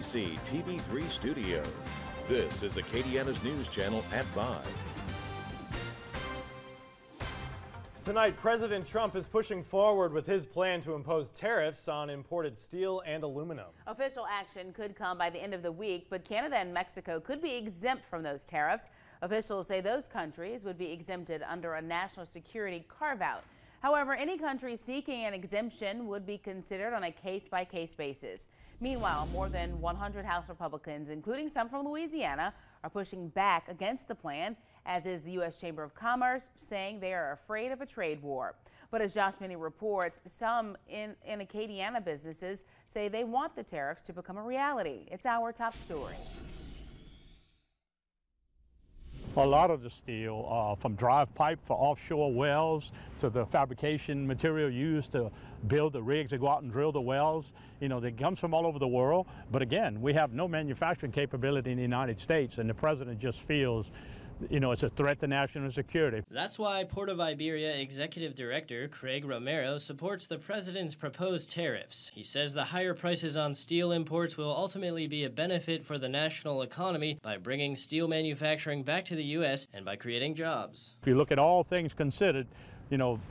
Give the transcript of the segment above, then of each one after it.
KTC TV3 studios. This is Acadiana's news channel at 5. Tonight, President Trump is pushing forward with his plan to impose tariffs on imported steel and aluminum. Official action could come by the end of the week, but Canada and Mexico could be exempt from those tariffs. Officials say those countries would be exempted under a national security carve-out. However, any country seeking an exemption would be considered on a case-by-case basis. Meanwhile, more than 100 House Republicans, including some from Louisiana, are pushing back against the plan, as is the U.S. Chamber of Commerce, saying they are afraid of a trade war. But as Josh Minnie reports, some in Acadiana businesses say they want the tariffs to become a reality. It's our top story. A lot of the steel, from drive pipe for offshore wells to the fabrication material used to build the rigs that go out and drill the wells, that comes from all over the world. But again, we have no manufacturing capability in the United States, and the president just feels it's a threat to national security. That's why Port of Iberia Executive Director Craig Romero supports the president's proposed tariffs. He says the higher prices on steel imports will ultimately be a benefit for the national economy by bringing steel manufacturing back to the U.S. and by creating jobs. If you look at all things considered,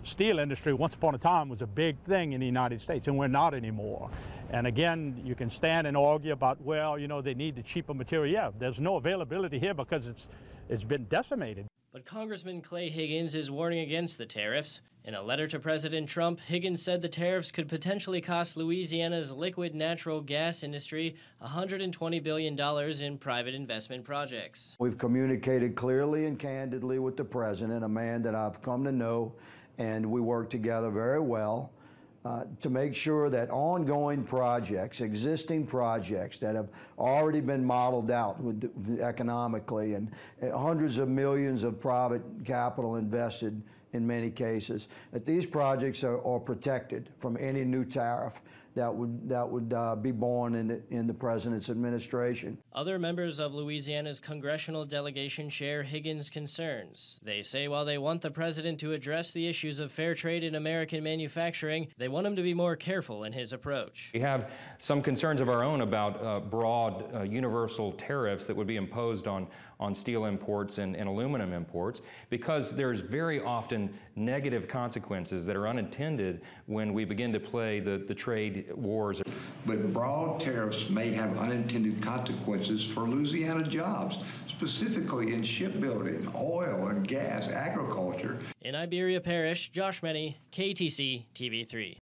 steel industry once upon a time was a big thing in the United States, and we're not anymore. And again, you can stand and argue about, well, they need the cheaper material. Yeah, there's no availability here because it's been decimated. But Congressman Clay Higgins is warning against the tariffs. In a letter to President Trump, Higgins said the tariffs could potentially cost Louisiana's liquid natural gas industry $120 billion in private investment projects. We've communicated clearly and candidly with the president, a man that I've come to know, and we work together very well to make sure that ongoing projects, existing projects that have already been modeled out economically, and hundreds of millions of private capital invested in many cases, that these projects are protected from any new tariff that would be born in the president's administration. Other members of Louisiana's congressional delegation share Higgins' concerns. They say while they want the president to address the issues of fair trade in American manufacturing, they want him to be more careful in his approach. We have some concerns of our own about broad universal tariffs that would be imposed on steel imports and aluminum imports, because there's very often negative consequences that are unintended when we begin to play the trade wars. But broad tariffs may have unintended consequences for Louisiana jobs, specifically in shipbuilding, oil and gas, agriculture. In Iberia Parish, Josh Minnie, KTC TV3.